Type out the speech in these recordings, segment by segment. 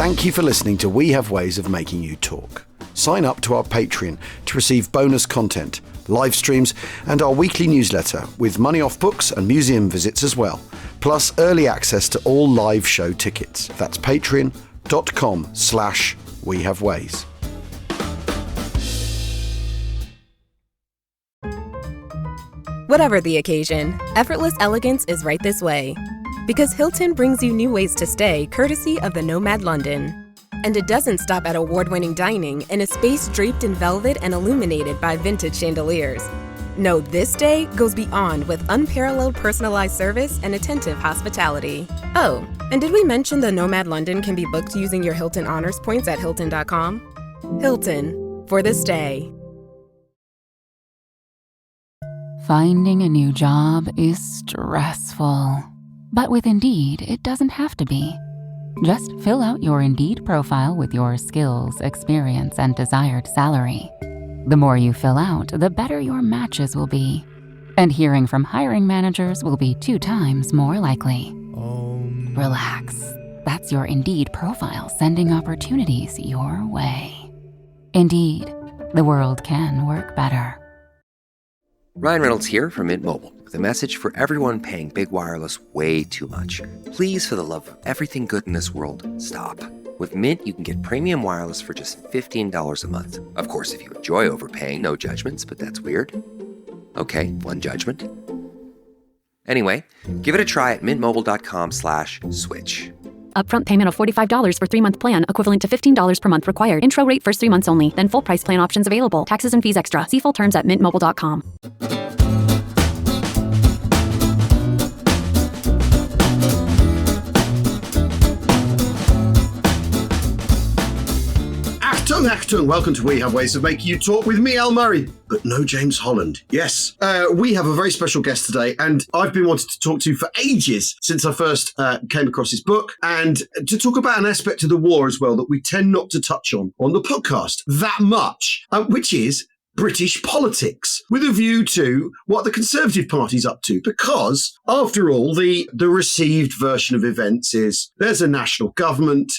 Thank you for listening to We Have Ways of Making You Talk. Sign up to our Patreon to receive bonus content, live streams, and our weekly newsletter with money off books and museum visits as well, plus early access to all live show tickets. That's patreon.com/wehaveways. Whatever the occasion, effortless elegance is right this way. Because Hilton brings you new ways to stay courtesy of the Nomad London. And it doesn't stop at award-winning dining in a space draped in velvet and illuminated by vintage chandeliers. No, this day goes beyond with unparalleled personalized service and attentive hospitality. Oh, and did we mention the Nomad London can be booked using your Hilton Honors points at Hilton.com? Hilton, for the stay. Finding a new job is stressful. But with Indeed, it doesn't have to be. Just fill out your Indeed profile with your skills, experience, and desired salary. The more you fill out, the better your matches will be. And hearing from hiring managers will be 2 times more likely. Relax. That's your Indeed profile sending opportunities your way. Indeed, the world can work better. Ryan Reynolds here from Mint Mobile with a message for everyone paying big wireless way too much. Please, for the love of everything good in this world, stop. With Mint, you can get premium wireless for just $15 a month. Of course, if you enjoy overpaying, no judgments, but that's weird. Okay, one judgment. Anyway, give it a try at mintmobile.com/switch. Upfront payment of $45 for 3-month plan, equivalent to $15 per month required. Intro rate first 3 months only, then full price plan options available. Taxes and fees extra. See full terms at mintmobile.com. Achtung, welcome to We Have Ways of Making You Talk with me, Al Murray, but no James Holland. Yes, we have a very special guest today, and I've been wanting to talk to for ages since I first came across his book, and to talk about an aspect of the war as well that we tend not to touch on the podcast that much, which is British politics, with a view to what the Conservative Party's up to. Because, after all, the received version of events is there's a national government,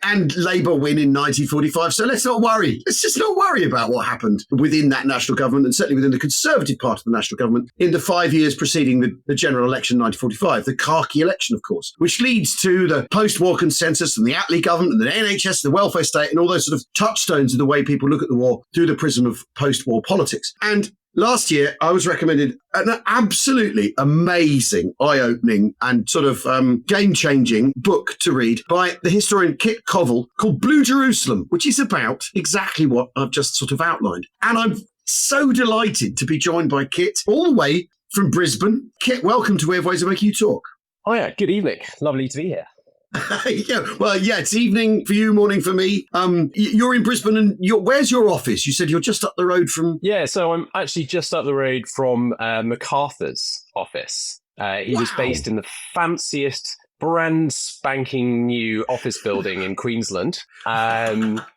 and Labour win in 1945. So let's not worry. Let's just not worry about what happened within that national government, and certainly within the Conservative part of the national government in the 5 years preceding the general election in 1945, the khaki election, of course, which leads to the post-war consensus and the Attlee government and the NHS, the welfare state, and all those sort of touchstones of the way people look at the war through the prism of post-war politics. And last year, I was recommended an absolutely amazing, eye-opening and sort of game-changing book to read by the historian Kit Kowol called Blue Jerusalem, which is about exactly what I've just sort of outlined. And I'm so delighted to be joined by Kit all the way from Brisbane. Kit, welcome to We Have Ways of Making You Talk. Oh yeah, good evening. Lovely to be here. It's evening for you, morning for me. You're in Brisbane, and where's your office? You said you're just up the road from... Yeah, so I'm actually just up the road from MacArthur's office. He was based in the fanciest, brand spanking new office building in Queensland.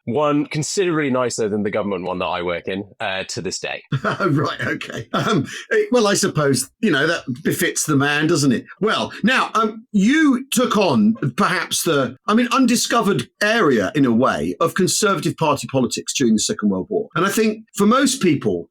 One considerably nicer than the government one that I work in to this day. Right, okay. Well, I suppose, that befits the man, doesn't it? Well, now, you took on perhaps the undiscovered area, in a way, of Conservative Party politics during the Second World War. And I think for most people,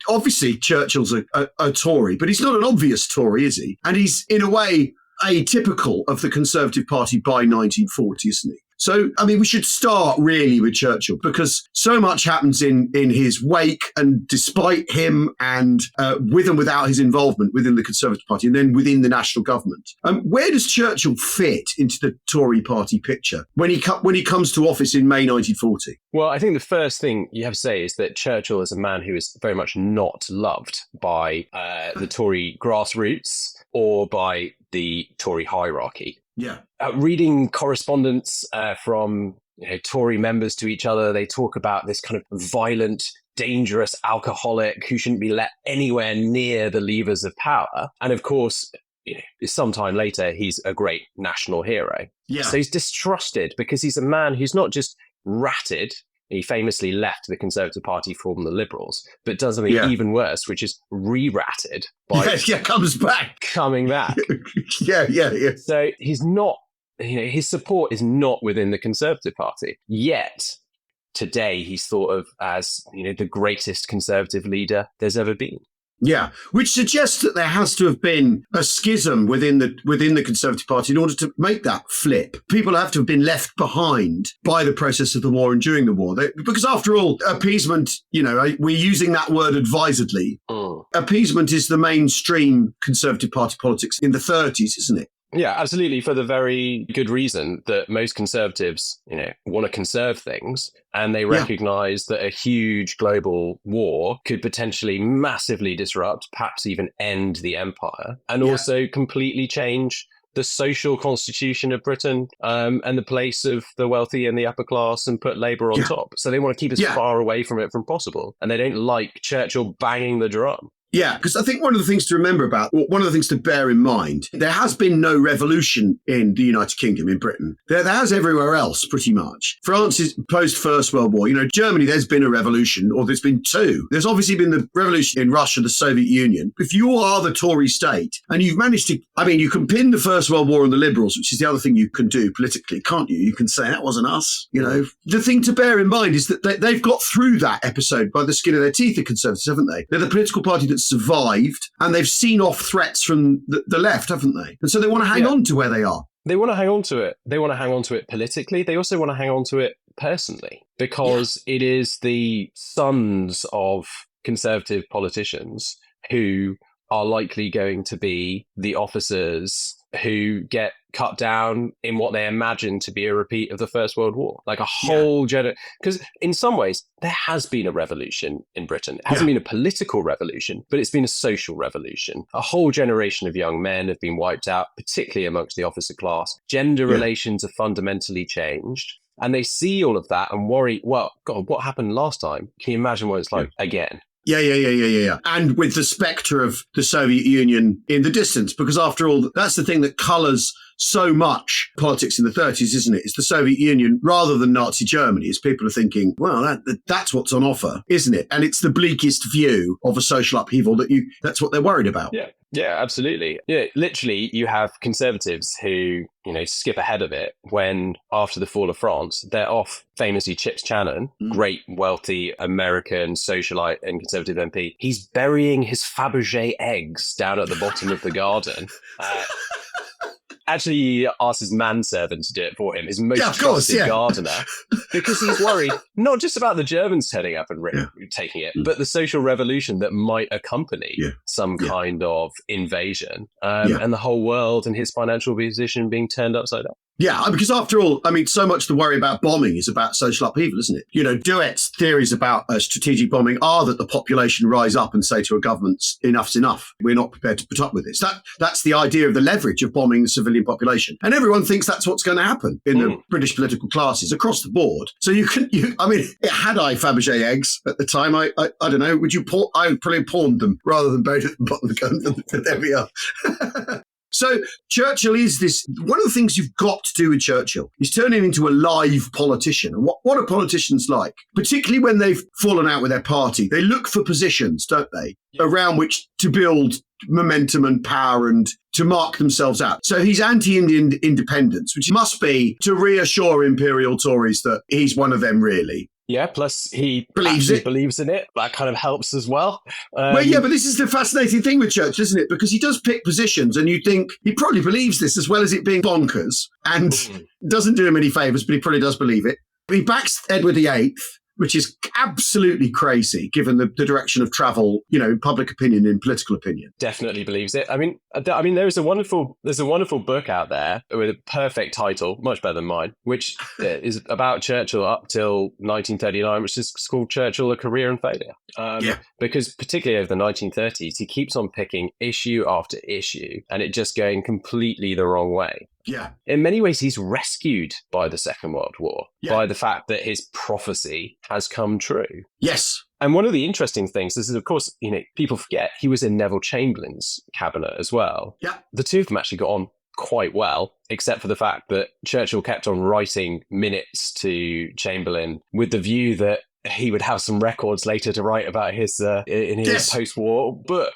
obviously Churchill's a Tory, but he's not an obvious Tory, is he? And he's, in a way, atypical of the Conservative Party by 1940, isn't he? So, we should start really with Churchill, because so much happens in his wake, and despite him, and with and without his involvement within the Conservative Party and then within the national government. Where does Churchill fit into the Tory party picture when he comes to office in May 1940? Well, I think the first thing you have to say is that Churchill is a man who is very much not loved by the Tory grassroots or by the Tory hierarchy. Yeah. Reading correspondence from Tory members to each other, they talk about this kind of violent, dangerous alcoholic who shouldn't be let anywhere near the levers of power. And of course, sometime later, he's a great national hero. Yeah. So he's distrusted because he's a man who's not just ratted. He famously left the Conservative Party for the Liberals, but does something even worse, which is re-ratted by comes back. Coming back. Yeah. So he's not his support is not within the Conservative Party. Yet, today he's thought of as, the greatest Conservative leader there's ever been. Yeah, which suggests that there has to have been a schism within the Conservative Party in order to make that flip. People have to have been left behind by the process of the war and during the war. Because after all, appeasement, we're using that word advisedly. Appeasement is the mainstream Conservative Party politics in the 30s, isn't it? Yeah, absolutely. For the very good reason that most Conservatives, want to conserve things, and they recognise that a huge global war could potentially massively disrupt, perhaps even end the empire, and also completely change the social constitution of Britain and the place of the wealthy and the upper class, and put Labour on top. So they want to keep as far away from it from possible, and they don't like Churchill banging the drum. Yeah, because I think one of the things to remember one of the things to bear in mind, there has been no revolution in the United Kingdom, in Britain. There has everywhere else, pretty much. France is post-First World War. Germany, there's been a revolution, or there's been two. There's obviously been the revolution in Russia, the Soviet Union. If you are the Tory state, and you've managed to, you can pin the First World War on the Liberals, which is the other thing you can do politically, can't you? You can say, that wasn't us, The thing to bear in mind is that they've got through that episode by the skin of their teeth, the Conservatives, haven't they? They're the political party that's survived, and they've seen off threats from the left, haven't they? And so they want to hang on to where they are. They want to hang on to it. They want to hang on to it politically. They also want to hang on to it personally, because it is the sons of Conservative politicians who are likely going to be the officers who get cut down in what they imagine to be a repeat of the First World War. Like a whole because in some ways, there has been a revolution in Britain. It hasn't been a political revolution, but it's been a social revolution. A whole generation of young men have been wiped out, particularly amongst the officer class. Gender relations have fundamentally changed. And they see all of that and worry, well, God, what happened last time? Can you imagine what it's like again? Yeah. And with the spectre of the Soviet Union in the distance, because after all, that's the thing that colours so much politics in the 30s, isn't it? It's the Soviet Union rather than Nazi Germany. As people are thinking, well, that's what's on offer, isn't it? And it's the bleakest view of a social upheaval that's what they're worried about. Yeah, absolutely. Yeah, literally, you have Conservatives who, skip ahead of it when, after the fall of France, they're off, famously Chips Channon, great, wealthy American socialite and Conservative MP. He's burying his Fabergé eggs down at the bottom of the garden. Actually, he asked his manservant to do it for him, his most trusted gardener, because he's worried not just about the Germans turning up and taking it, but the social revolution that might accompany some kind of invasion, and the whole world and his financial position being turned upside down. Yeah, because after all, so much the worry about bombing is about social upheaval, isn't it? Duett's theories about strategic bombing are that the population rise up and say to a government, enough's enough. We're not prepared to put up with this. That's the idea of the leverage of bombing the civilian population. And everyone thinks that's what's going to happen in the British political classes across the board. So had I Fabergé eggs at the time, I don't know, I would probably have pawned them rather than buried at the bottom of the gun. But there we are. So Churchill is this, one of the things you've got to do with Churchill is turn him into a live politician. And what are politicians like? Particularly when they've fallen out with their party, they look for positions, don't they, around which to build momentum and power and to mark themselves out. So he's anti-Indian independence, which must be to reassure imperial Tories that he's one of them, really. Yeah, plus he believes in it. That kind of helps as well. But this is the fascinating thing with Churchill, isn't it? Because he does pick positions and you think he probably believes this as well as it being bonkers and doesn't do him any favours, but he probably does believe it. He backs Edward VIII, which is absolutely crazy given the direction of travel, public opinion and political opinion. Definitely believes it. There's a wonderful book out there with a perfect title, much better than mine, which is about Churchill up till 1939, which is called Churchill: A Career in Failure. Because particularly over the 1930s, he keeps on picking issue after issue and it just going completely the wrong way. Yeah. In many ways, he's rescued by the Second World War, by the fact that his prophecy has come true. Yes. And one of the interesting things is, of course, people forget he was in Neville Chamberlain's cabinet as well. Yeah. The two of them actually got on quite well, except for the fact that Churchill kept on writing minutes to Chamberlain with the view that he would have some records later to write about his in his post-war book,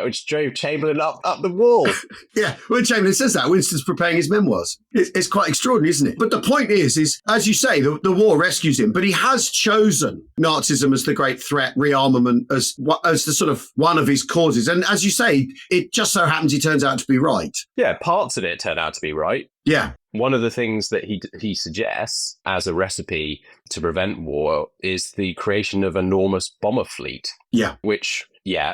which drove Chamberlain up the wall. Yeah, when Chamberlain says that, Winston's preparing his memoirs. It's quite extraordinary, isn't it? But the point is as you say, the war rescues him, but he has chosen Nazism as the great threat, rearmament as the sort of one of his causes. And as you say, it just so happens he turns out to be right. Yeah, parts of it turn out to be right. Yeah. One of the things that he suggests as a recipe to prevent war is the creation of an enormous bomber fleet. Yeah. Which,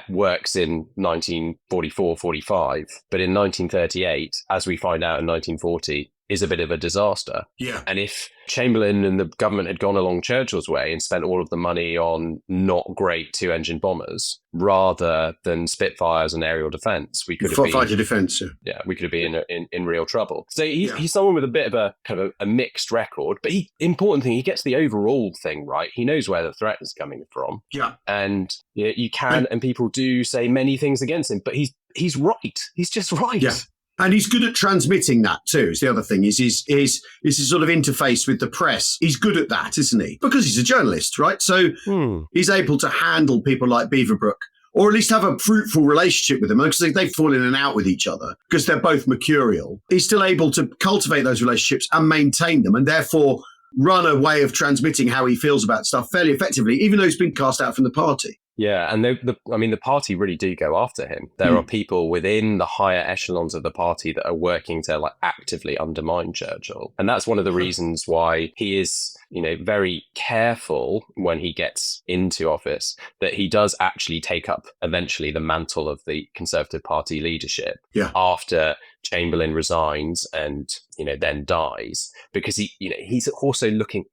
works in 1944-45, but in 1938, as we find out in 1940, is a bit of a disaster. Yeah. And if Chamberlain and the government had gone along Churchill's way and spent all of the money on not great two-engine bombers rather than Spitfires and aerial defence, we could have been fighter defence. we could have been in real trouble. So he's someone with a bit of a kind of a mixed record, but important thing, he gets the overall thing right. He knows where the threat is coming from. Yeah. And you can and people do say many things against him, but he's right. He's just right. Yeah. And he's good at transmitting that too. Is the other thing is his sort of interface with the press. He's good at that, isn't he? Because he's a journalist, right? So he's able to handle people like Beaverbrook, or at least have a fruitful relationship with them, because they fall in and out with each other because they're both mercurial. He's still able to cultivate those relationships and maintain them, and therefore run a way of transmitting how he feels about stuff fairly effectively, even though he's been cast out from the party. Yeah, and the party really do go after him. There are people within the higher echelons of the party that are working to actively undermine Churchill. And that's one of the reasons why he is, very careful when he gets into office, that he does actually take up eventually the mantle of the Conservative Party leadership after Chamberlain resigns and, then dies, because he's also looking...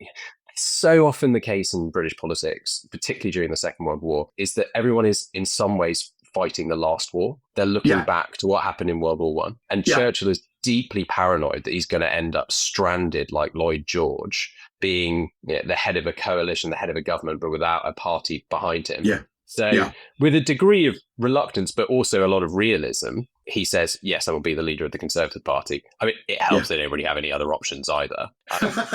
So often the case in British politics, particularly during the Second World War, is that everyone is in some ways fighting the last war. They're looking back to what happened in World War I. And Churchill is deeply paranoid that he's going to end up stranded like Lloyd George, being the head of a coalition, the head of a government, but without a party behind him. Yeah. So with a degree of reluctance, but also a lot of realism, he says, yes, I will be the leader of the Conservative Party. I mean, it helps they don't really have any other options either.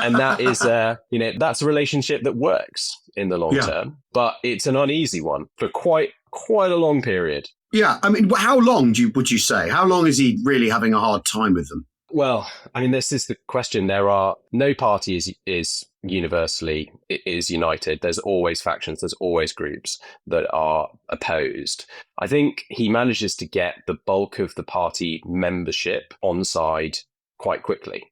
And that is, that's a relationship that works in the long term, but it's an uneasy one for quite a long period. Yeah. I mean, how long would you say? How long is he really having a hard time with them? Well, I mean, this is the question. No party is universally united. There's always factions. There's always groups that are opposed. I think he manages to get the bulk of the party membership on side quite quickly.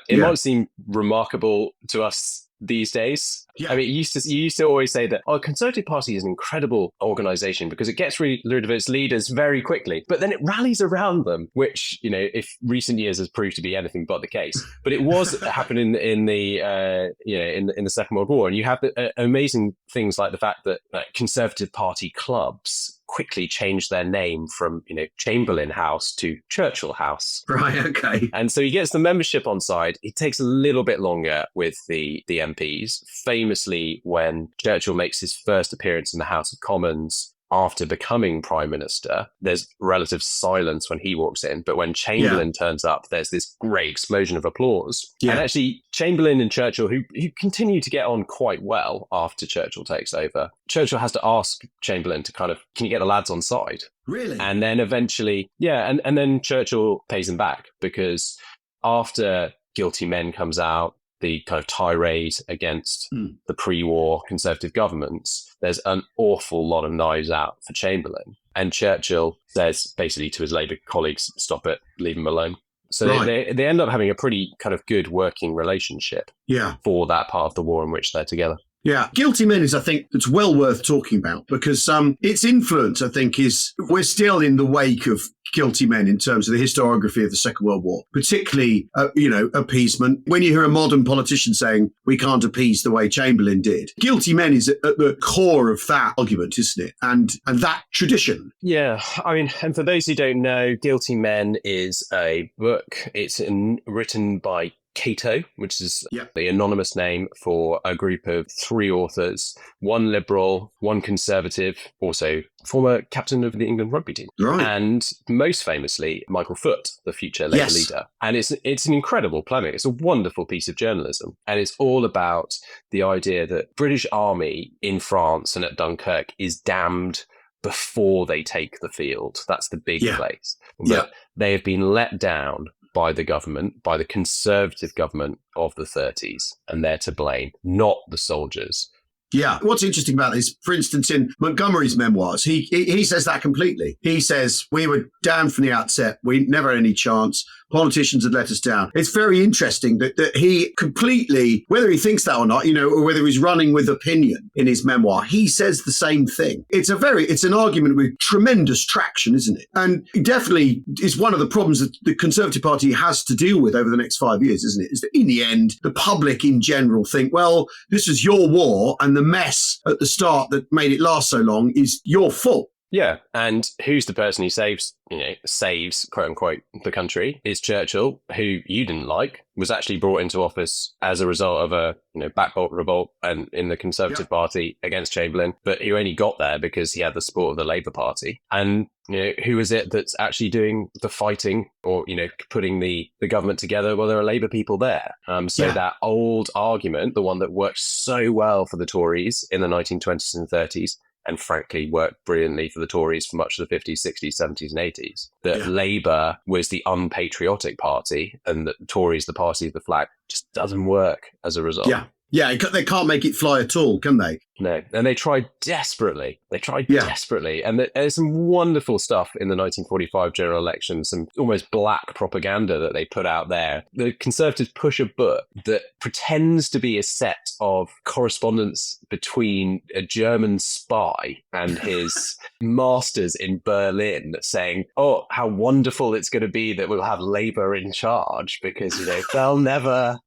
It might seem remarkable to us these days. I mean, you used to always say that, Conservative Party is an incredible organisation because it gets rid of its leaders very quickly, but then it rallies around them, which, if recent years has proved to be anything but the case. But it was happening in the Second World War, and you have amazing things like the fact that Conservative Party clubs quickly changed their name from, Chamberlain House to Churchill House. Right, okay. And so he gets the membership on side. It takes a little bit longer with the MPs. Famously, when Churchill makes his first appearance in the House of Commons after becoming Prime Minister, there's relative silence when he walks in. But when Chamberlain turns up, there's this great explosion of applause. Yeah. And actually, Chamberlain and Churchill, who continue to get on quite well after Churchill takes over, Churchill has to ask Chamberlain to kind of, can you get the lads on side? Really? And then eventually, and then Churchill pays him back, because after Guilty Men comes out, the kind of tirade against the pre-war Conservative governments, there's an awful lot of knives out for Chamberlain. And Churchill says basically to his Labour colleagues, stop it, leave him alone. So they end up having a pretty kind of good working relationship for that part of the war in which they're together. Yeah. Guilty Men is, I think, it's well worth talking about, because its influence, I think, we're still in the wake of Guilty Men in terms of the historiography of the Second World War, particularly, appeasement. When you hear a modern politician saying, we can't appease the way Chamberlain did, Guilty Men is at the core of that argument, isn't it? And that tradition. Yeah. I mean, and for those who don't know, Guilty Men is a book. It's written by Cato, which is Yeah. the anonymous name for a group of 3 authors, 1 liberal, 1 conservative, also former captain of the England rugby team. Right. And most famously, Michael Foot, the future Labour Yes. leader. And it's an incredible polemic. It's a wonderful piece of journalism. And it's all about the idea that British army in France and at Dunkirk is damned before they take the field. That's the big place. But they have been let down by the government, by the conservative government of the 30s, and they're to blame, not the soldiers. Yeah. What's interesting about this, for instance, in Montgomery's memoirs, he says that completely. He says, we were down from the outset. We never had any chance. Politicians had let us down. It's very interesting that he completely, whether he thinks that or not, or whether he's running with opinion in his memoir, he says the same thing. It's an argument with tremendous traction, isn't it? And it definitely is one of the problems that the Conservative Party has to deal with over the next 5 years, isn't it? Is that in the end, the public in general think, well, this is your war, and the mess at the start that made it last so long is your fault. Yeah, and who's the person who saves, quote unquote, the country? Is Churchill, who you didn't like, was actually brought into office as a result of a backbolt revolt and in the Conservative Party against Chamberlain, but he only got there because he had the support of the Labour Party. And who is it that's actually doing the fighting or putting the government together? Well, there are Labour people there. That old argument, the one that worked so well for the Tories in the 1920s and 30s, and frankly worked brilliantly for the Tories for much of the 50s, 60s, 70s and 80s, that Labour was the unpatriotic party and that Tories the party of the flag, just doesn't work as a result. Yeah, they can't make it fly at all, can they? No, and they tried desperately. Desperately. And there's some wonderful stuff in the 1945 general election, some almost black propaganda that they put out there. The Conservatives push a book that pretends to be a set of correspondence between a German spy and his masters in Berlin saying, oh, how wonderful it's going to be that we'll have Labour in charge because, they'll never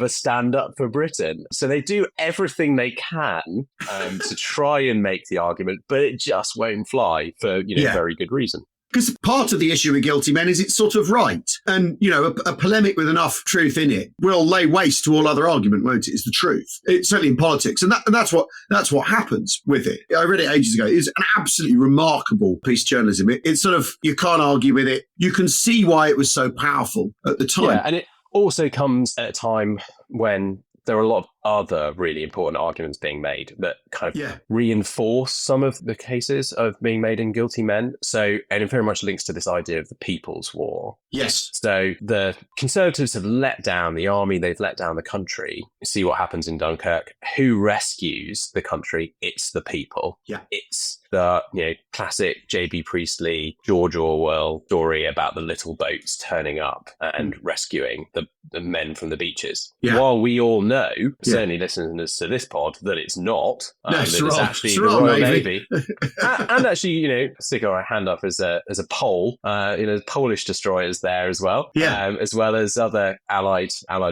stand up for Britain. So they do everything they can to try and make the argument, but it just won't fly for very good reason. Because part of the issue with Guilty Men is it's sort of right. And, a polemic with enough truth in it will lay waste to all other argument, won't it? It's the truth. It's certainly in politics. And that's what happens with it. I read it ages ago. It's an absolutely remarkable piece of journalism. It's sort of, you can't argue with it. You can see why it was so powerful at the time. Yeah, and it also comes at a time when there are a lot of other really important arguments being made that kind of reinforce some of the cases of being made in Guilty Men. So, and it very much links to this idea of the People's War. Yes. So the Conservatives have let down the army, they've let down the country. See what happens in Dunkirk. Who rescues the country? It's the people. Yeah. It's the classic J.B. Priestley, George Orwell story about the little boats turning up and rescuing the men from the beaches. Yeah. While we all know, certainly listeners to this pod, that it's not. That it's actually the Royal Navy. And actually, stick our hand up as a poll. Polish destroyers there as well, as well as other allied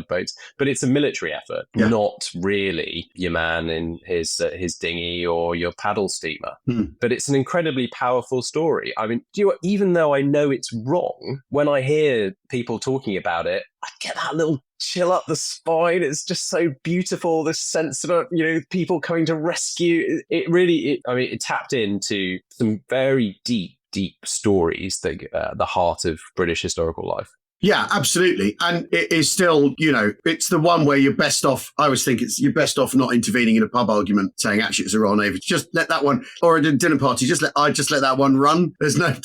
boats. But it's a military effort, not really your man in his dinghy or your paddle steamer. But it's an incredibly powerful story. I mean, even though I know it's wrong, when I hear people talking about it, I get that little chill up the spine. It's just so beautiful, this sense of people coming to rescue. It tapped into some very deep stories that the heart of British historical life. Yeah, absolutely. And it is still, it's the one where you're best off. I always think you're best off not intervening in a pub argument saying, actually, it's a Royal Navy. Just let that one, or at a dinner party, just let that one run. There's no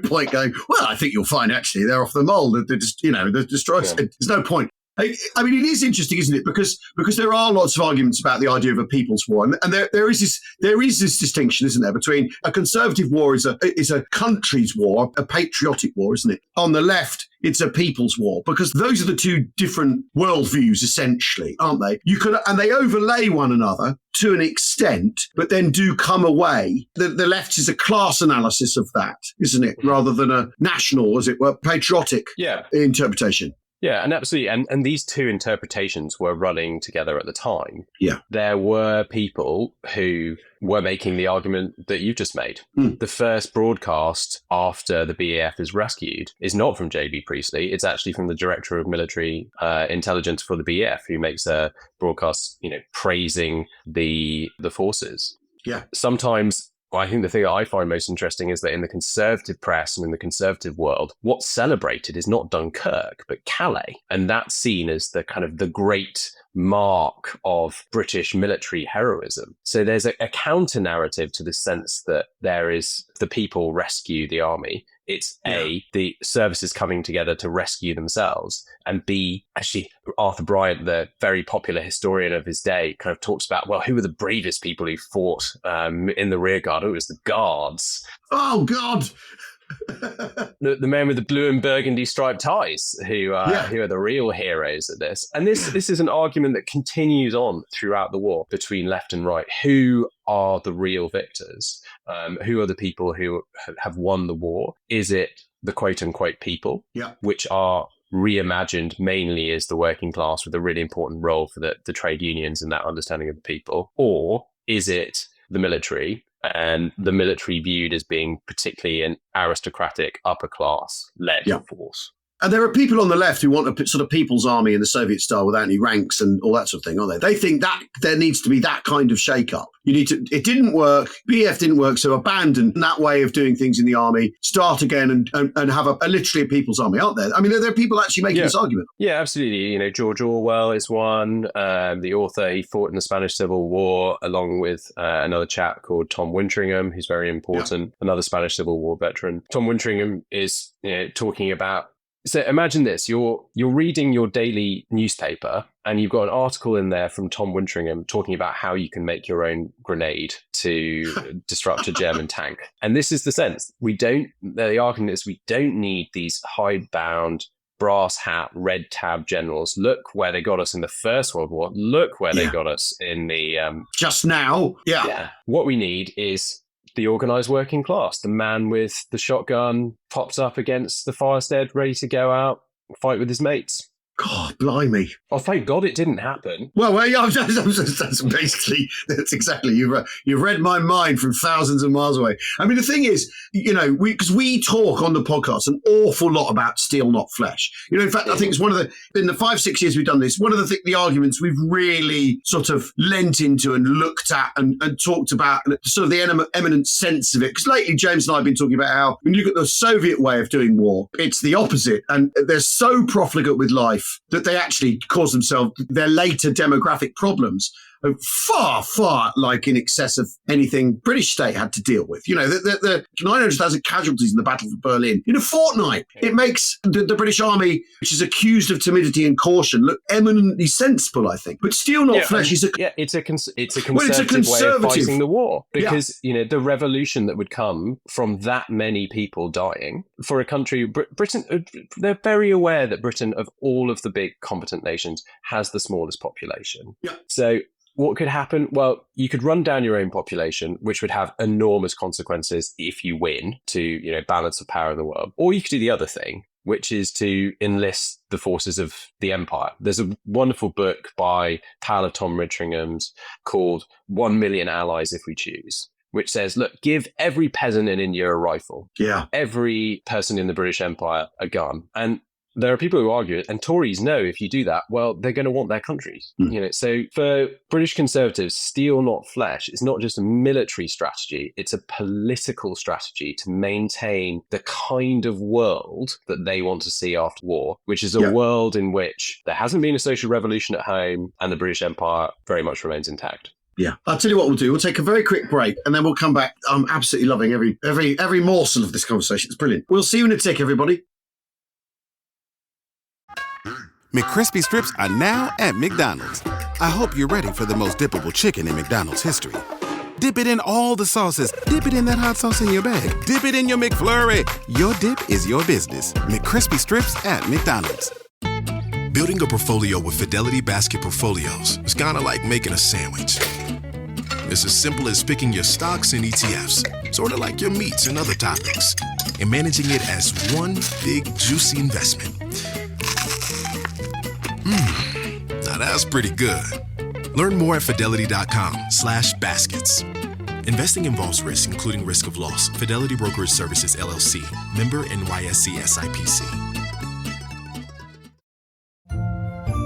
point going, well, I think you'll find actually they're off the mold. The destroyers. Yeah. There's no point. I mean, it is interesting, isn't it? Because there are lots of arguments about the idea of a people's war, and there is this distinction, isn't there, between a conservative war is a country's war, a patriotic war, isn't it? On the left, it's a people's war, because those are the two different worldviews, essentially, aren't they? And they overlay one another to an extent, but then do come away. The left is a class analysis of that, isn't it, rather than a national, as it were, patriotic interpretation. Yeah, and absolutely. And these two interpretations were running together at the time. Yeah. There were people who were making the argument that you've just made. The first broadcast after the BAF is rescued is not from J.B. Priestley. It's actually from the Director of Military Intelligence for the BAF, who makes a broadcast, praising the forces. Yeah. Sometimes, I think the thing that I find most interesting is that in the conservative press and in the conservative world, what's celebrated is not Dunkirk, but Calais. And that's seen as the kind of the great mark of British military heroism. So there's a counter narrative to the sense that there is the people rescue the army. It's A, the services coming together to rescue themselves, and B, actually, Arthur Bryant, the very popular historian of his day, kind of talks about, well, who were the bravest people who fought in the rear guard? Oh, it was the guards. Oh, God! The men with the blue and burgundy striped ties who are the real heroes of this. And this is an argument that continues on throughout the war between left and right. Who are the real victors? Who are the people who have won the war? Is it the quote-unquote people, which are reimagined mainly as the working class with a really important role for the trade unions and that understanding of the people? Or is it the military, and the military viewed as being particularly an aristocratic upper class led force? And there are people on the left who want a sort of people's army in the Soviet style without any ranks and all that sort of thing, aren't they? They think that there needs to be that kind of shake-up. It didn't work, BF didn't work, so abandon that way of doing things in the army, start again and have literally a people's army, aren't there? I mean, there are people actually making this argument. Yeah, absolutely. George Orwell is one. The author, he fought in the Spanish Civil War along with another chap called Tom Wintringham, who's very important, another Spanish Civil War veteran. Tom Wintringham is talking about, so imagine this, you're reading your daily newspaper and you've got an article in there from Tom Wintringham talking about how you can make your own grenade to disrupt a German tank. And this is the sense. The argument is we don't need these hidebound, brass hat, red tab generals. Look where they got us in the First World War. Look where they got us in the... just now. Yeah. What we need is the organised working class. The man with the shotgun pops up against the firestead, ready to go out, fight with his mates. God, blimey. Oh, thank God it didn't happen. Well, that's basically, that's exactly, you've read my mind from thousands of miles away. I mean, the thing is, because we talk on the podcast an awful lot about steel, not flesh. In fact, I think it's in the 5-6 years we've done this, one of the arguments we've really sort of lent into and looked at and talked about, and sort of the eminent sense of it. Because lately, James and I have been talking about how, when you look at the Soviet way of doing war, it's the opposite. And they're so profligate with life that they actually cause themselves their later demographic problems far, far like in excess of anything British state had to deal with. The 900,000 casualties in the Battle for Berlin in a fortnight. It makes the British Army, which is accused of timidity and caution, look eminently sensible, I think. But steel, not flesh is it's a conservative way of fighting the war. Because, the revolution that would come from that many people dying for a country, Britain, they're very aware that Britain, of all of the big competent nations, has the smallest population. Yeah. So what could happen? Well, you could run down your own population, which would have enormous consequences if you win to, balance of power in the world. Or you could do the other thing, which is to enlist the forces of the empire. There's a wonderful book by pal of Tom Wintringham's called 1 Million Allies If We Choose, which says, look, give every peasant in India a rifle. Yeah. Every person in the British Empire a gun. And there are people who argue it, and Tories know if you do that, well, they're going to want their countries. So for British Conservatives, steel, not flesh, is not just a military strategy, it's a political strategy to maintain the kind of world that they want to see after war, which is a world in which there hasn't been a social revolution at home and the British Empire very much remains intact. Yeah. I'll tell you what we'll do. We'll take a very quick break and then we'll come back. I'm absolutely loving every morsel of this conversation. It's brilliant. We'll see you in a tick, everybody. McCrispy strips are now at McDonald's. I hope you're ready for the most dippable chicken in McDonald's history. Dip it in all the sauces. Dip it in that hot sauce in your bag. Dip it in your McFlurry. Your dip is your business. McCrispy strips at McDonald's. Building a portfolio with Fidelity Basket Portfolios is kind of like making a sandwich. It's as simple as picking your stocks and ETFs, sort of like your meats and other toppings, and managing it as one big, juicy investment. Now that's pretty good. Learn more at fidelity.com/baskets. Investing involves risk, including risk of loss. Fidelity Brokerage Services, LLC. Member NYSE SIPC.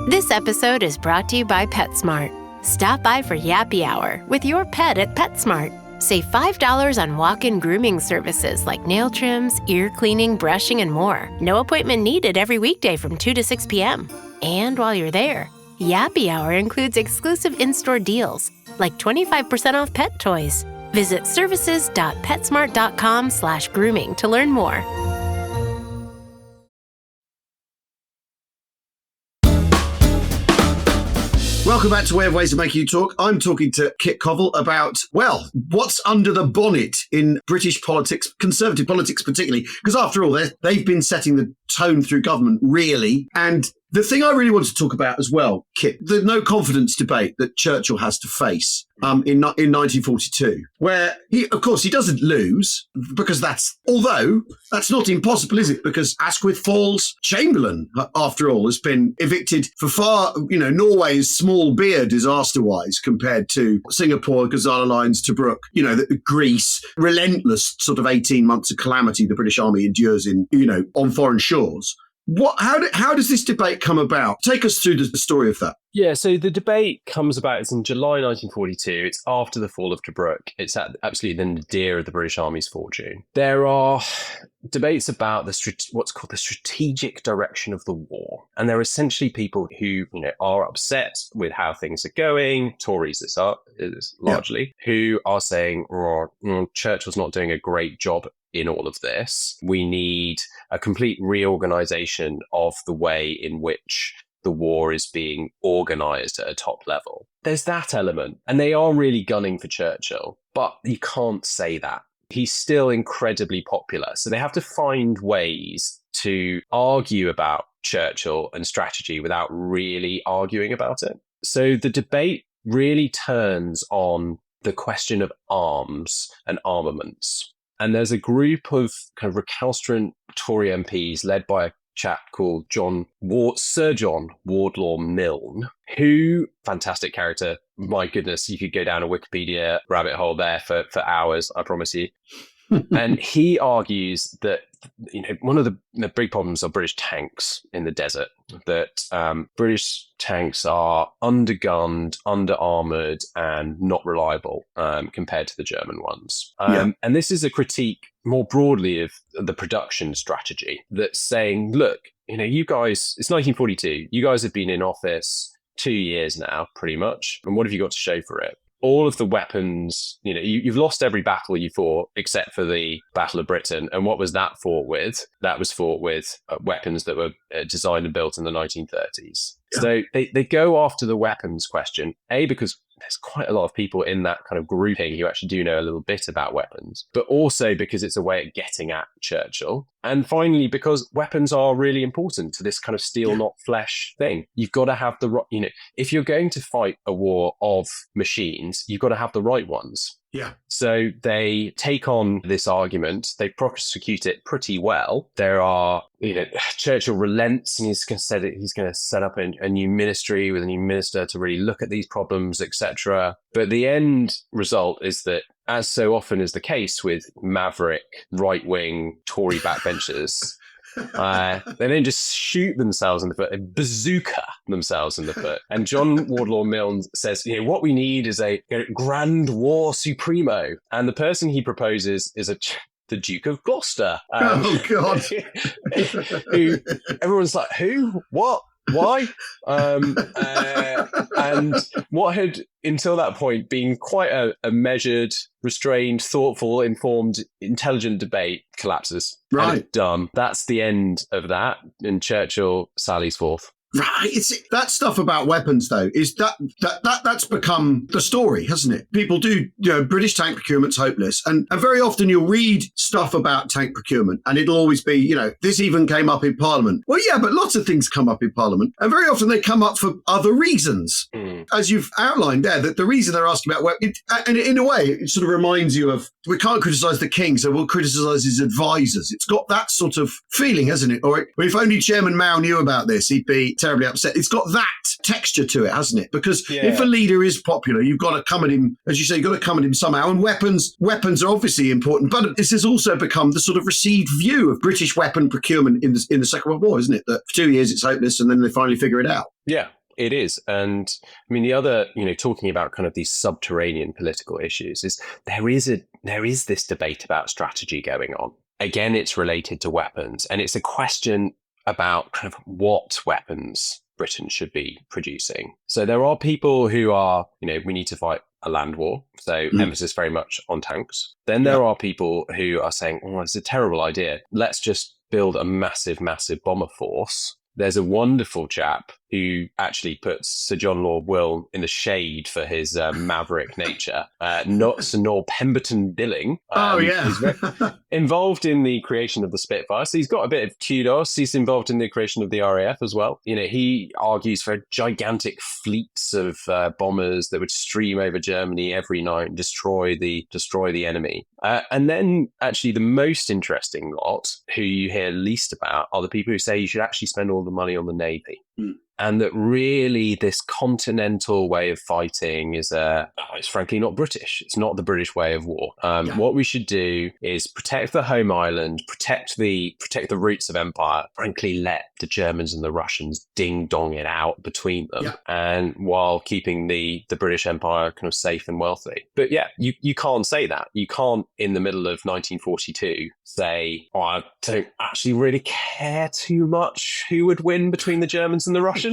This episode is brought to you by PetSmart. Stop by for Yappy Hour with your pet at PetSmart. Save $5 on walk-in grooming services like nail trims, ear cleaning, brushing, and more. No appointment needed every weekday from 2 to 6 p.m. And while you're there, Yappy Hour includes exclusive in-store deals, like 25% off pet toys. Visit services.petsmart.com/grooming to learn more. Welcome back to Way of Ways of Making You Talk. I'm talking to Kit Kowol about, well, what's under the bonnet in British politics, Conservative politics particularly, because after all, they've been setting the tone through government, really. And the thing I really want to talk about as well, Kit, the no confidence debate that Churchill has to face in 1942, where he doesn't lose, because although that's not impossible, is it? Because Asquith Falls, Chamberlain, after all, has been evicted for far, Norway's small beer disaster-wise compared to Singapore, Gazala Lines, Tobruk, Greece, relentless sort of 18 months of calamity the British Army endures on foreign shores. How does this debate come about? Take us through the story of that. Yeah, so the debate comes about, it's in July 1942. It's after the fall of Tobruk. It's absolutely the nadir of the British Army's fortune. There are debates about what's called the strategic direction of the war. And there are essentially people who are upset with how things are going, Tories is largely, who are saying, Churchill's not doing a great job in all of this. We need a complete reorganization of the way in which the war is being organised at a top level. There's that element, and they are really gunning for Churchill, but you can't say that. He's still incredibly popular, so they have to find ways to argue about Churchill and strategy without really arguing about it. So the debate really turns on the question of arms and armaments. And there's a group of kind of recalcitrant Tory MPs led by a chap called Sir John Wardlaw Milne, who, fantastic character. My goodness, you could go down a Wikipedia rabbit hole there for hours, I promise you. And he argues that one of the big problems are British tanks in the desert, that British tanks are undergunned, under-armoured, and not reliable compared to the German ones. And this is a critique more broadly of the production strategy that's saying, look, you guys, it's 1942, you guys have been in office 2 years now, pretty much, and what have you got to show for it? All of the weapons, you've lost every battle you fought except for the Battle of Britain. And what was that fought with? That was fought with weapons that were designed and built in the 1930s. Yeah. So they go after the weapons question, because there's quite a lot of people in that kind of grouping who actually do know a little bit about weapons, but also because it's a way of getting at Churchill. And finally, because weapons are really important to this kind of steel, not flesh thing. You've got to have if you're going to fight a war of machines, you've got to have the right ones. Yeah. So they take on this argument. They prosecute it pretty well. There are, Churchill relents, and he's going to set up a new ministry with a new minister to really look at these problems, etc. But the end result is that, as so often is the case with maverick right-wing Tory backbenchers, they then just shoot themselves in the foot, bazooka themselves in the foot. And John Wardlaw Milne says, what we need is a grand war supremo. And the person he proposes is the Duke of Gloucester. Oh, God. Who everyone's like, who? What? Why? And what had, until that point, been quite a measured, restrained, thoughtful, informed, intelligent debate collapses. Right. And it's done. That's the end of that. And Churchill sallies forth. Right. That stuff about weapons, though, is that's become the story, hasn't it? People do, British tank procurement's hopeless. And very often you'll read stuff about tank procurement and it'll always be, this even came up in Parliament. Well, yeah, but lots of things come up in Parliament. And very often they come up for other reasons. as you've outlined there, that the reason they're asking about and in a way, it sort of reminds you of, we can't criticise the king, so we'll criticise his advisors. It's got that sort of feeling, hasn't it? Or if only Chairman Mao knew about this, he'd be terribly upset. It's got that texture to it, hasn't it? Because if a leader is popular, you've got to come at him, as you say, you've got to come at him somehow. And weapons are obviously important, but this has also become the sort of received view of British weapon procurement in the Second World War, isn't it? That for 2 years it's hopeless, and then they finally figure it out. Yeah. It is. And I mean, the other, talking about kind of these subterranean political issues is there is this debate about strategy going on. Again, it's related to weapons, and it's a question about kind of what weapons Britain should be producing. So there are people who are, we need to fight a land war. So emphasis very much on tanks. Then there are people who are saying, oh, it's a terrible idea. Let's just build a massive, massive bomber force. There's a wonderful chap who actually puts Sir John Lord Will in the shade for his maverick nature. Sir Noel Pemberton Billing. He's very involved in the creation of the Spitfire. So he's got a bit of kudos. He's involved in the creation of the RAF as well. He argues for gigantic fleets of bombers that would stream over Germany every night and destroy the enemy. And then actually the most interesting lot, who you hear least about, are the people who say you should actually spend all the money on the Navy. And that really this continental way of fighting is it's frankly not British. It's not the British way of war. What we should do is protect the home island, protect the roots of empire, frankly let the Germans and the Russians ding-dong it out between them, and while keeping the British Empire kind of safe and wealthy. But you can't say that. You can't, in the middle of 1942, say, I don't actually really care too much who would win between the Germans and the Russians.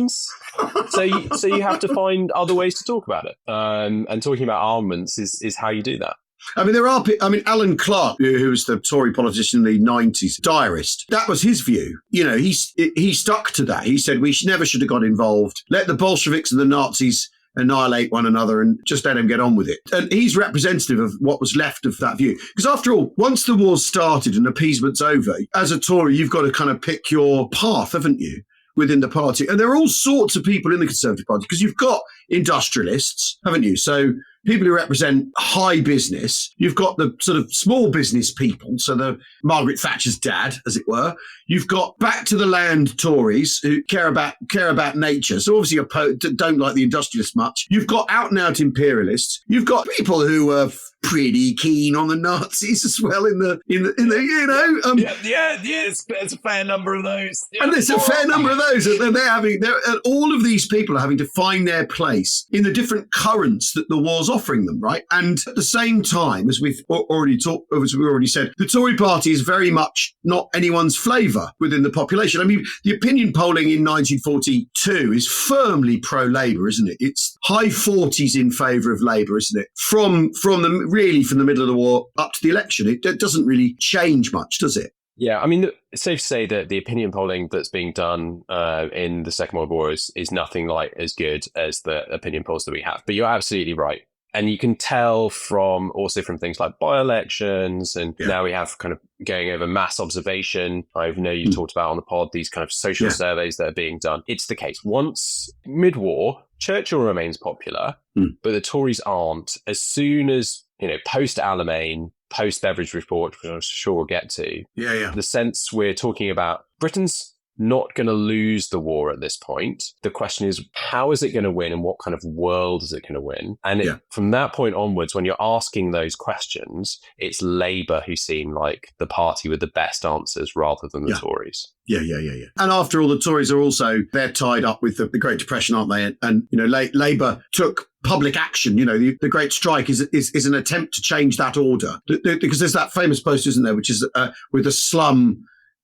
So you have to find other ways to talk about it. And talking about armaments is how you do that. I mean, Alan Clark, who was the Tory politician in the 90s, diarist, that was his view. He stuck to that. He said we never should have got involved. Let the Bolsheviks and the Nazis annihilate one another and just let them get on with it. And he's representative of what was left of that view. Because after all, once the war's started and appeasement's over, as a Tory, you've got to kind of pick your path, haven't you, within the party? And there are all sorts of people in the Conservative Party, because you've got industrialists, haven't you? So people who represent high business. You've got the sort of small business people, so the Margaret Thatcher's dad, as it were. You've got back to the land Tories who care about nature, so obviously don't like the industrialists much. You've got out and out imperialists. You've got people who are pretty keen on the Nazis as well in the it's a fair number of those. And there's a fair number of those, and all of these people are having to find their place in the different currents that the war's offering them, right? And at the same time, as we've already said, the Tory party is very much not anyone's flavour within the population. I mean, the opinion polling in 1942 is firmly pro-Labour, isn't it? It's high 40s in favour of Labour, isn't it? From the middle of the war up to the election, it doesn't really change much, does it? Yeah, I mean, it's safe to say that the opinion polling that's being done in the Second World War is nothing like as good as the opinion polls that we have. But you're absolutely right. And you can tell from things like by-elections, and now we have kind of going over mass observation. I know you talked about on the pod these kind of social surveys that are being done. It's the case. Once mid-war, Churchill remains popular, but the Tories aren't. As soon as, post-Alamein, post-Beveridge report, which I'm sure we'll get to, the sense we're talking about, Britain's not going to lose the war at this point. The question is, how is it going to win, and what kind of world is it going to win? And from that point onwards, when you're asking those questions, it's Labour who seem like the party with the best answers rather than the Tories. Yeah. And after all, the Tories are they're tied up with the Great Depression, aren't they? And Labour took public action. The Great Strike is an attempt to change that order. Because there's that famous poster, isn't there, which is with a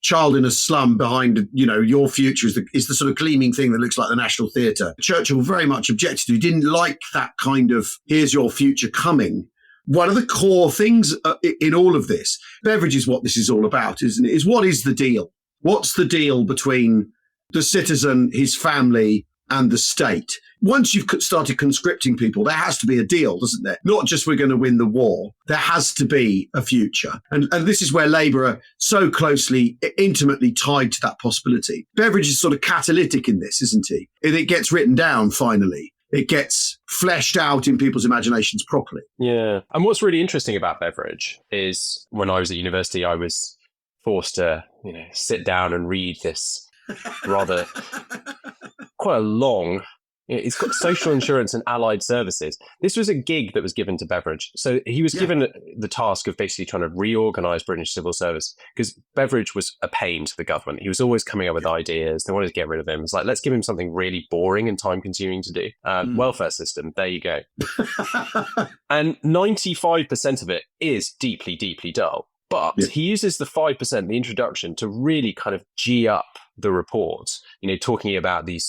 child in a slum behind, your future is the sort of gleaming thing that looks like the National Theatre. Churchill very much objected to. He didn't like that kind of, here's your future coming. One of the core things in all of this, Beveridge is what this is all about, isn't it? Is what is the deal? What's the deal between the citizen, his family, and the state? Once you've started conscripting people, there has to be a deal, doesn't there? Not just we're going to win the war. There has to be a future. And this is where Labour are so closely, intimately tied to that possibility. Beveridge is sort of catalytic in this, isn't he? And it gets written down finally it gets fleshed out in people's imaginations properly. Yeah. And what's really interesting about Beveridge is when I was at university, I was forced to, sit down and read this rather quite a long. It's got social insurance and allied services. This was a gig that was given to Beveridge. So he was given the task of basically trying to reorganise British civil service, because Beveridge was a pain to the government. He was always coming up with ideas. They wanted to get rid of him. It's like, let's give him something really boring and time-consuming to do. Welfare system, there you go. And 95% of it is deeply, deeply dull. But he uses the 5%, the introduction, to really kind of G up the report, talking about the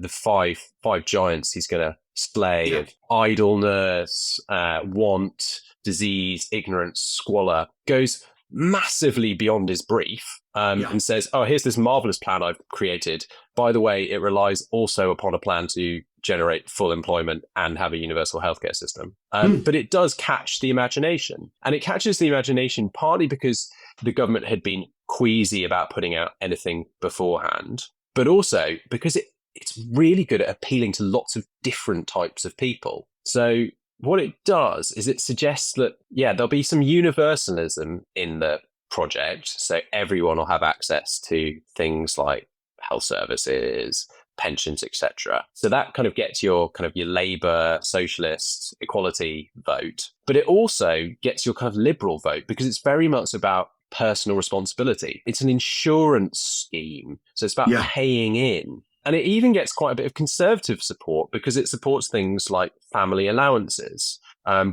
five giants he's going to slay of idleness, want, disease, ignorance, squalor, goes massively beyond his brief and says, oh, here's this marvelous plan I've created. By the way, it relies also upon a plan to generate full employment and have a universal healthcare system. But it does catch the imagination. And it catches the imagination partly because the government had been queasy about putting out anything beforehand, but also because it's really good at appealing to lots of different types of people. So what it does is it suggests that, there'll be some universalism in the project. So everyone will have access to things like health services, pensions, etc. So that kind of gets your Labour, socialist, equality vote. But it also gets your kind of liberal vote, because it's very much about personal responsibility. It's an insurance scheme. So it's about paying in. And it even gets quite a bit of conservative support, because it supports things like family allowances,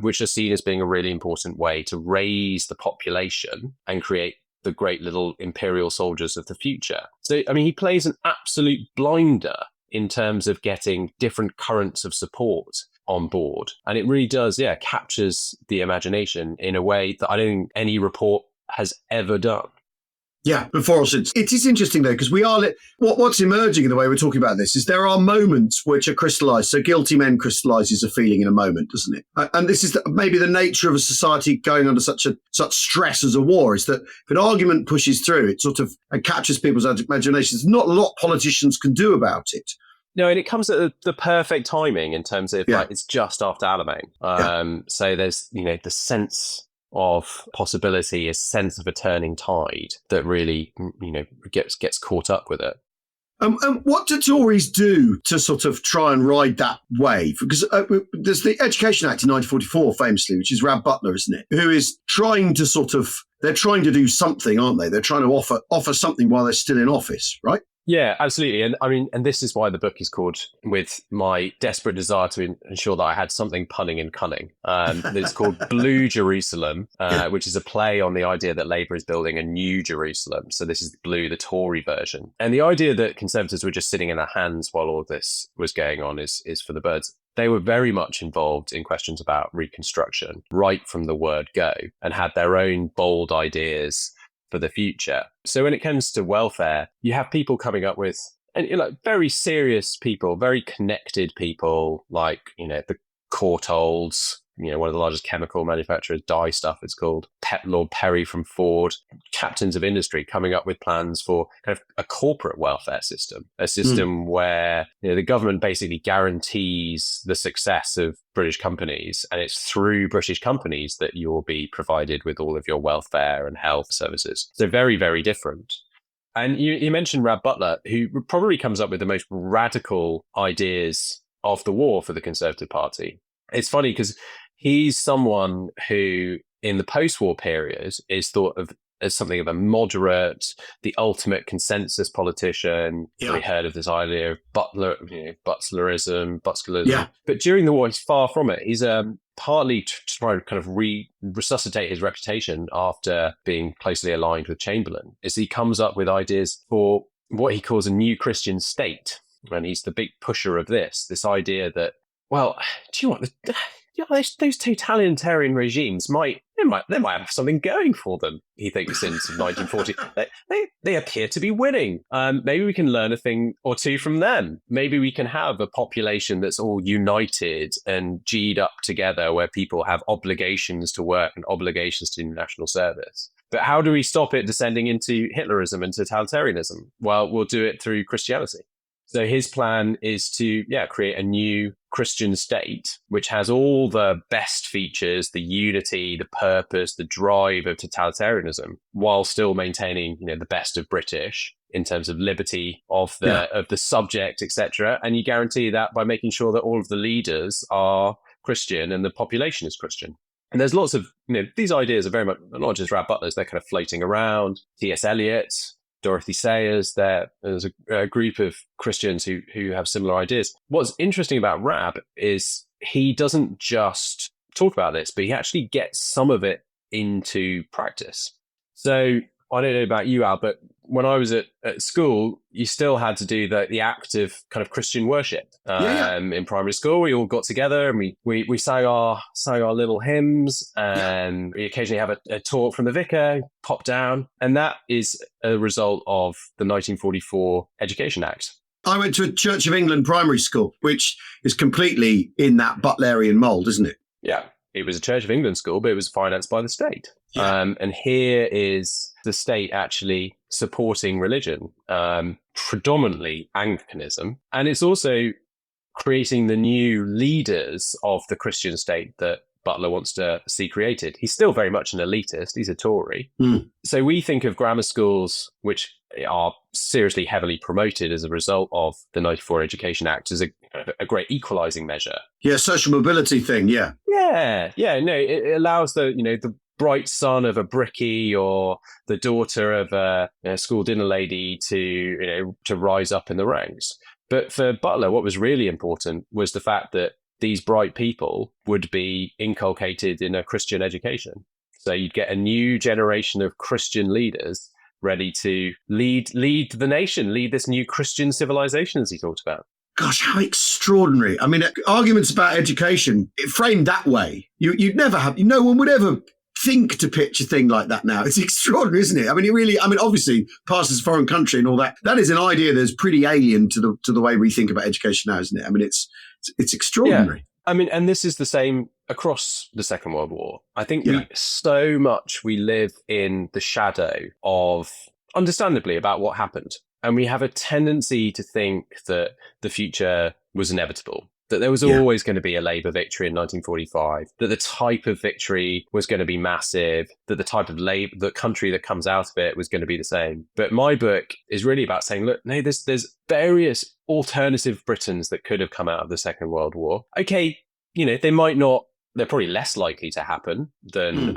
which are seen as being a really important way to raise the population and create the great little imperial soldiers of the future. So, he plays an absolute blinder in terms of getting different currents of support on board. And it really does, captures the imagination in a way that I don't think any report has ever done. Yeah, before us, it is interesting though, because we are what's emerging in the way we're talking about this is there are moments which are crystallised. So guilty men crystallises a feeling in a moment, doesn't it? And this is maybe the nature of a society going under such stress as a war, is that if an argument pushes through, it sort of captures people's imaginations. Not a lot politicians can do about it. No, and it comes at the perfect timing in terms of it's just after Alamein. So there's the sense of possibility, a sense of a turning tide that really gets caught up with it. What do Tories do to sort of try and ride that wave? Because there's the Education Act in 1944, famously, which is Rab Butler, isn't it? Who is trying to they're trying to do something, aren't they? They're trying to offer something while they're still in office, right? Yeah, absolutely. And this is why the book is called, with my desperate desire to ensure that I had something punning and cunning. It's called Blue Jerusalem, which is a play on the idea that Labour is building a new Jerusalem. So this is Blue, the Tory version. And the idea that Conservatives were just sitting in their hands while all this was going on is for the birds. They were very much involved in questions about Reconstruction right from the word go, and had their own bold ideas for the future. So when it comes to welfare, you have people coming up with, and very serious people, very connected people, like the Courtaulds, one of the largest chemical manufacturers, dye stuff it's called, Lord Perry from Ford, captains of industry coming up with plans for kind of a corporate welfare system, a system where the government basically guarantees the success of British companies, and it's through British companies that you'll be provided with all of your welfare and health services. So very, very different. And you mentioned Rab Butler, who probably comes up with the most radical ideas of the war for the Conservative Party. It's funny because he's someone who, in the post-war period, is thought of as something of a moderate, the ultimate consensus politician. Yeah. We heard of this idea of Butlerism. Yeah. But during the war, he's far from it. He's partly trying to kind of resuscitate his reputation after being closely aligned with Chamberlain, is he comes up with ideas for what he calls a new Christian state. And he's the big pusher of this idea that, well, do you want those totalitarian regimes might have something going for them. He thinks since 1940 they appear to be winning. Maybe we can learn a thing or two from them. Maybe we can have a population that's all united and G'd up together, where people have obligations to work and obligations to national service. But how do we stop it descending into Hitlerism and totalitarianism? Well, we'll do it through Christianity. So his plan is to, create a new Christian state, which has all the best features, the unity, the purpose, the drive of totalitarianism, while still maintaining, the best of British in terms of liberty of the subject, etc. And you guarantee that by making sure that all of the leaders are Christian and the population is Christian. And there's lots of, these ideas are very much not just Rab Butler's, they're kind of floating around. T.S. Eliot, Dorothy Sayers, there's a group of Christians who have similar ideas. What's interesting about Rab is he doesn't just talk about this, but he actually gets some of it into practice. So I don't know about you, Al, but when I was at school, you still had to do the act of kind of Christian worship. In primary school, we all got together and we sang our little hymns, and we occasionally have a talk from the vicar, pop down. And that is a result of the 1944 Education Act. I went to a Church of England primary school, which is completely in that Butlerian mould, isn't it? Yeah. It was a Church of England school, but it was financed by the state. Yeah. And here is the state actually supporting religion, predominantly Anglicanism. And it's also creating the new leaders of the Christian state that Butler wants to see created. He's still very much an elitist. He's a Tory. So we think of grammar schools, which are seriously heavily promoted as a result of the 94 Education Act, as a great equalising measure. Yeah, social mobility thing, yeah. No, it allows the bright son of a brickie or the daughter of a school dinner lady to rise up in the ranks. But for Butler, what was really important was the fact that these bright people would be inculcated in a Christian education. So you'd get a new generation of Christian leaders ready to lead the nation, lead this new Christian civilization, as he talked about. Gosh, how extraordinary. I mean, arguments about education, framed that way, you'd never have, no one would ever think to pitch a thing like that now. It's extraordinary, isn't it? I mean, obviously, past as a foreign country and all that, that is an idea that's pretty alien to the way we think about education now, isn't it? I mean, it's extraordinary. Yeah. I mean, and this is the same across the Second World War. I think we live in the shadow of, understandably, about what happened. And we have a tendency to think that the future was inevitable, that there was always going to be a Labour victory in 1945, that the type of victory was going to be massive, that the type of the country that comes out of it was going to be the same. But my book is really about saying, look, no, there's various alternative Britons that could have come out of the Second World War. Okay, they might not, they're probably less likely to happen than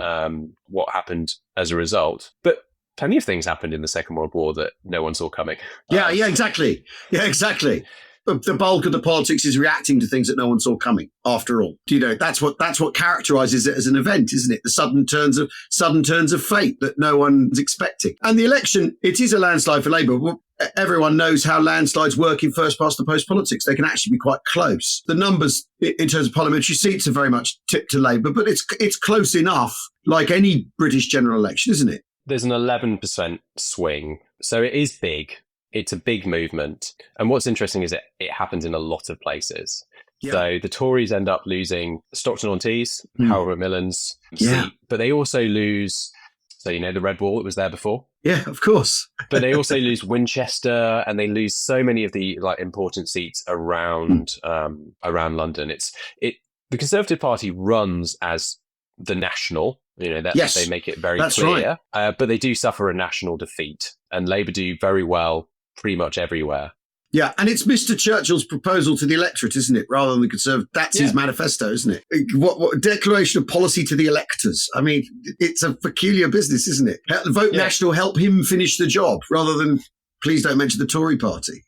what happened as a result. But plenty of things happened in the Second World War that no one saw coming. Yeah, exactly. Yeah, exactly. The bulk of the politics is reacting to things that no one saw coming, after all. That's what characterises it as an event, isn't it? The sudden turns of fate that no one's expecting. And the election, it is a landslide for Labour. Well, everyone knows how landslides work in first past the post politics. They can actually be quite close. The numbers in terms of parliamentary seats are very much tipped to Labour, but it's close enough, like any British general election, isn't it? There's an 11% swing. So it is big. It's a big movement. And what's interesting is it happens in a lot of places. Yeah. So the Tories end up losing Stockton-on-Tees, Harold Macmillan's seat, but they also lose, the Red Wall that was there before. Yeah, of course. But they also lose Winchester, and they lose so many of the important seats around London. The Conservative Party runs as the national. They make it very clear. Right. But they do suffer a national defeat, and Labour do very well pretty much everywhere. Yeah, and it's Mr. Churchill's proposal to the electorate, isn't it? Rather than the Conservative. That's his manifesto, isn't it? What declaration of policy to the electors? I mean, it's a peculiar business, isn't it? Vote National, help him finish the job, rather than please don't mention the Tory party.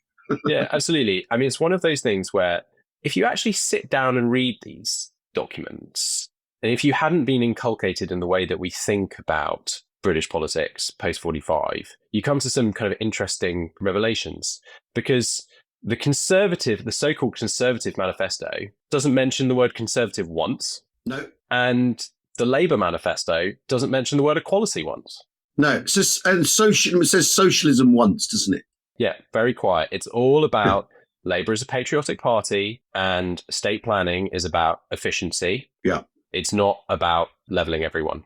Yeah, absolutely. I mean, it's one of those things where if you actually sit down and read these documents, and if you hadn't been inculcated in the way that we think about British politics post-45, you come to some kind of interesting revelations, because the so-called Conservative manifesto doesn't mention the word conservative once. No. And the Labour manifesto doesn't mention the word equality once. No. It says socialism once, doesn't it? Yeah, very quiet. It's all about Labour is a patriotic party and state planning is about efficiency. Yeah. It's not about levelling everyone.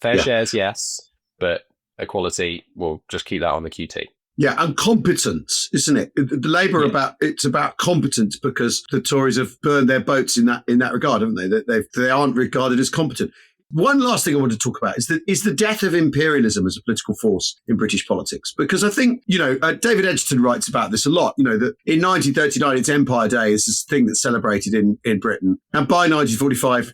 Fair shares, yes, but equality, we'll just keep that on the QT. Yeah, and competence, isn't it? The Labour it's about competence because the Tories have burned their boats in that regard, haven't they? They aren't regarded as competent. One last thing I want to talk about is the death of imperialism as a political force in British politics. Because I think, David Edgerton writes about this a lot, that in 1939, it's Empire Day is this thing that's celebrated in Britain. And by 1945,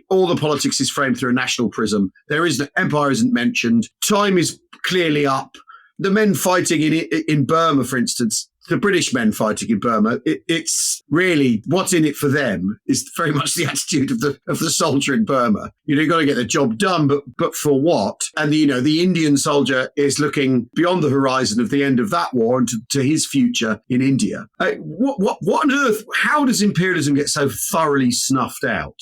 all the politics is framed through a national prism. Empire isn't mentioned. Time is clearly up. The men fighting in Burma, for instance, the British men fighting in Burma, it's really what's in it for them is very much the attitude of the soldier in Burma. You've got to get the job done, but for what? And the Indian soldier is looking beyond the horizon of the end of that war and to his future in India. What on earth? How does imperialism get so thoroughly snuffed out?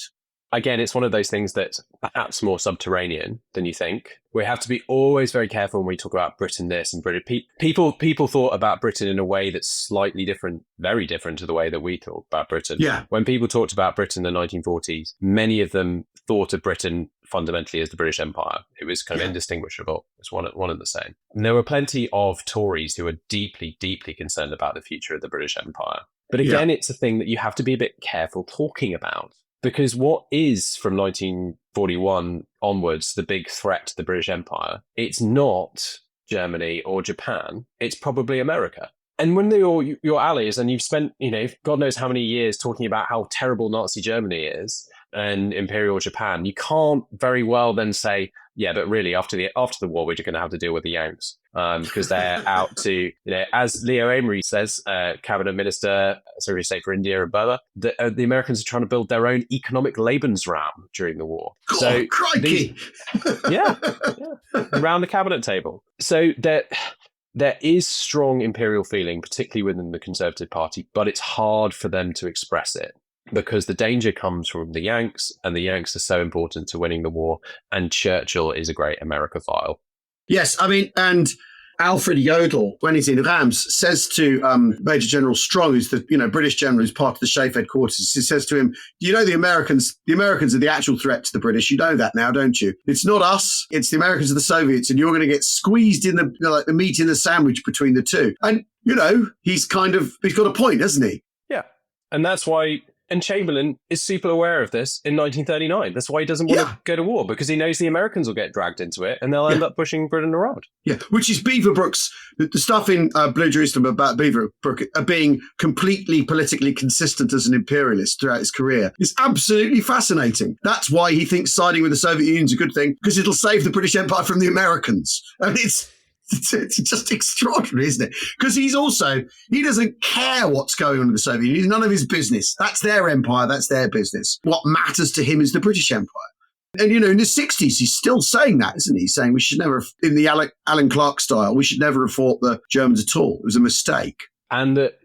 Again, it's one of those things that's perhaps more subterranean than you think. We have to be always very careful when we talk about Britain this and Britain. People thought about Britain in a way that's slightly different, very different to the way that we talk about Britain. Yeah. When people talked about Britain in the 1940s, many of them thought of Britain fundamentally as the British Empire. It was kind of indistinguishable. It's one and the same. And there were plenty of Tories who were deeply, deeply concerned about the future of the British Empire. But again, it's a thing that you have to be a bit careful talking about. Because what is, from 1941 onwards, the big threat to the British Empire? It's not Germany or Japan. It's probably America. And when they're your allies and you've spent, God knows how many years talking about how terrible Nazi Germany is and Imperial Japan, you can't very well then say, yeah, but really after the war, we're just going to have to deal with the Yanks because they're out to, as Leo Amery says, Cabinet Minister, Secretary of State for India and Burma, the Americans are trying to build their own economic Lebensraum during the war. God, so crikey! Around the cabinet table. So there is strong imperial feeling, particularly within the Conservative Party, but it's hard for them to express it because the danger comes from the Yanks, and the Yanks are so important to winning the war, and Churchill is a great Americophile. Yes, and Alfred Jodl, when he's in Reims, says to Major General Strong, who's the British general who's part of the Shafe headquarters, he says to him, the Americans are the actual threat to the British. You know that now, don't you? It's not us, it's the Americans and the Soviets, and you're going to get squeezed in the meat in the sandwich between the two. And, he's got a point, hasn't he? Yeah. And that's why... And Chamberlain is super aware of this in 1939. That's why he doesn't want to go to war, because he knows the Americans will get dragged into it and they'll end up pushing Britain around. Yeah, which is Beaverbrook's, the stuff in Blue Jerusalem about Beaverbrook being completely politically consistent as an imperialist throughout his career is absolutely fascinating. That's why he thinks siding with the Soviet Union is a good thing, because it'll save the British Empire from the Americans. I mean, it's just extraordinary, isn't it? Because he doesn't care what's going on in the Soviet Union. It's none of his business. That's their empire. That's their business. What matters to him is the British Empire. And, in the 60s, he's still saying that, isn't he? He's saying we should never, in the Alan Clark style, we should never have fought the Germans at all. It was a mistake. And that,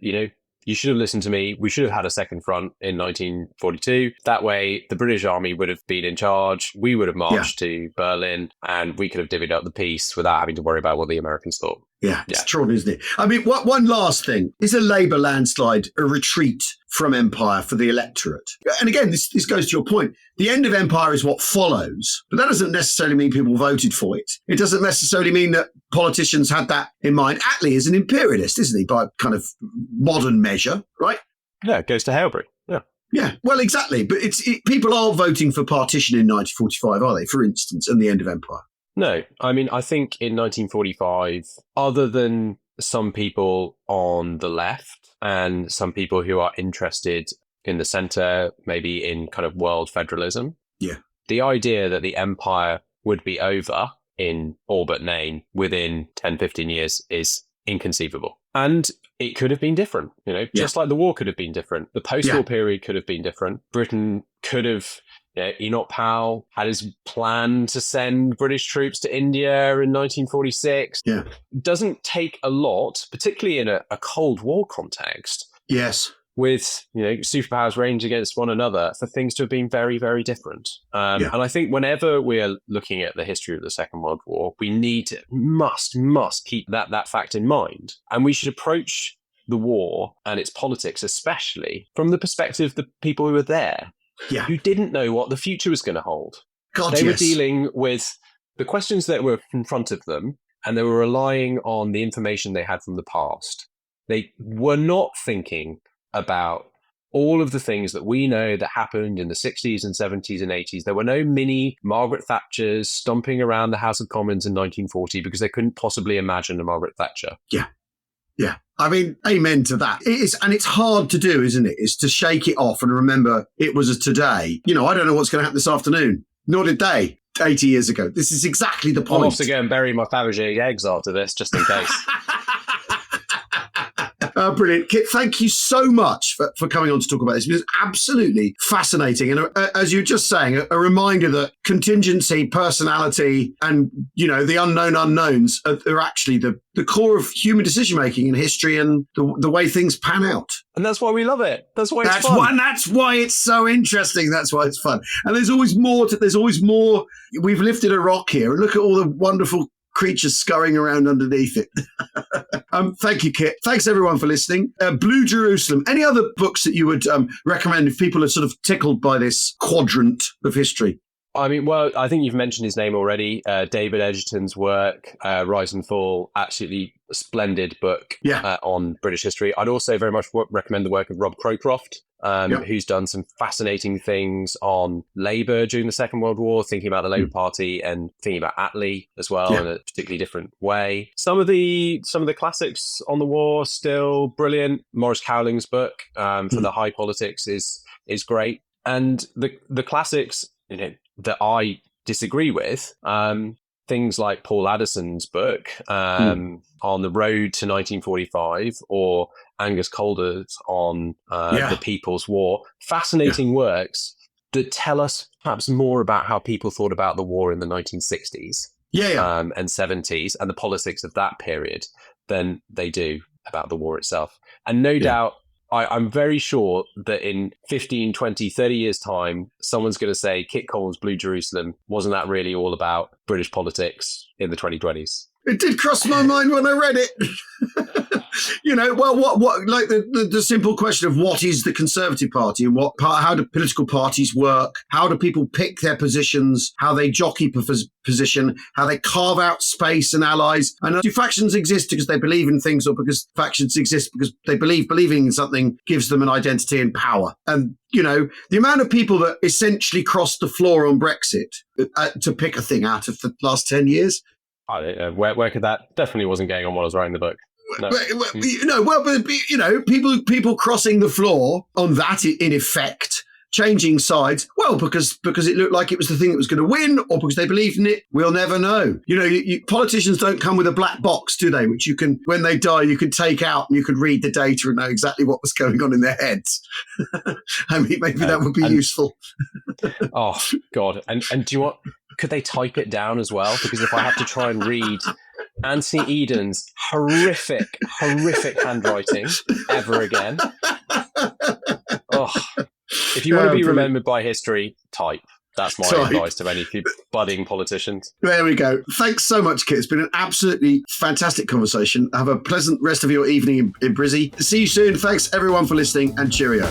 you should have listened to me. We should have had a second front in 1942. That way, the British army would have been in charge. We would have marched to Berlin, and we could have divvied up the peace without having to worry about what the Americans thought. Yeah, it's extraordinary, isn't it? I mean, one last thing. Is a Labour landslide a retreat from empire for the electorate? And again, this goes to your point. The end of empire is what follows, but that doesn't necessarily mean people voted for it. It doesn't necessarily mean that politicians had that in mind. Attlee is an imperialist, isn't he, by kind of modern measure, right? Yeah, it goes to Hailbury. Yeah. Yeah, well, exactly. But people are voting for partition in 1945, are they, for instance, and the end of empire? No, I mean, I think in 1945, other than some people on the left and some people who are interested in the centre, maybe in kind of world federalism, the idea that the empire would be over in all but name within 10, 15 years is inconceivable. And it could have been different, just like the war could have been different. The post-war period could have been different. Britain could have... Enoch Powell had his plan to send British troops to India in 1946. Yeah. It doesn't take a lot, particularly in a Cold War context. Yes. With, superpowers ranged against one another, for things to have been very, very different. And I think whenever we are looking at the history of the Second World War, we must keep that fact in mind. And we should approach the war and its politics, especially from the perspective of the people who were there. Yeah. Who didn't know what the future was going to hold. God, they were dealing with the questions that were in front of them and they were relying on the information they had from the past. They were not thinking about all of the things that we know that happened in the 60s and 70s and 80s. There were no mini Margaret Thatchers stomping around the House of Commons in 1940 because they couldn't possibly imagine a Margaret Thatcher. Yeah. Yeah. I mean, amen to that. It is, and it's hard to do, isn't it? It's to shake it off and remember it was a today. You know, I don't know what's going to happen this afternoon. Nor did they 80 years ago. This is exactly the point. I'm off to go and bury my Fabergé eggs after this, just in case. Brilliant. Kit, thank you so much for coming on to talk about this. It was absolutely fascinating. And as you were just saying, a reminder that contingency, personality, and, you know, the unknown unknowns are actually the core of human decision-making in history and the way things pan out. And that's why we love it. That's why it's fun. That's why it's so interesting. That's why it's fun. And there's always more. There's always more. We've lifted a rock here. Look at all the wonderful creatures scurrying around underneath it. Thank you, Kit. Thanks, everyone, for listening. Blue Jerusalem. Any other books that you would recommend if people are sort of tickled by this quadrant of history? I mean, well, I think you've mentioned his name already. David Edgerton's work, Rise and Fall, absolutely splendid book on British history. I'd also very much recommend the work of Rob Crowcroft, who's done some fascinating things on Labour during the Second World War, thinking about the Labour Party and thinking about Attlee as well in a particularly different way. Some of the classics on the war still brilliant. Maurice Cowling's book for the High Politics is great, and the classics, you know, that I disagree with. Things like Paul Addison's book on the road to 1945, or Angus Calder's on the People's War. Fascinating works that tell us perhaps more about how people thought about the war in the 1960s and 70s and the politics of that period than they do about the war itself. And no doubt, I'm very sure that in 15, 20, 30 years' time, someone's going to say Kit Kowol's Blue Jerusalem, wasn't that really all about British politics in the 2020s? It did cross my mind when I read it. You know, well, what like the simple question of what is the Conservative Party and how do political parties work? How do people pick their positions? How they jockey position? How they carve out space and allies? And do factions exist because they believe in things, or because factions exist because they believing in something gives them an identity and power? And, you know, the amount of people that essentially crossed the floor on Brexit to pick a thing out of the last 10 years. I don't know. Where could that? Definitely wasn't going on while I was writing the book. No. People crossing the floor on that, in effect, changing sides. Well, because it looked like it was the thing that was going to win, or because they believed in it. We'll never know. You know, politicians don't come with a black box, do they? Which you can, when they die, you can take out and you can read the data and know exactly what was going on in their heads. I mean, maybe that would be useful. Oh God! And do you want? Could they type it down as well? Because if I have to try and read Anthony Eden's horrific handwriting ever again. Oh, if you want to be remembered by history, type. That's my advice to any budding politicians. There we go. Thanks so much, Kit. It's been an absolutely fantastic conversation. Have a pleasant rest of your evening in Brizzy. See you soon. Thanks, everyone, for listening, and cheerio.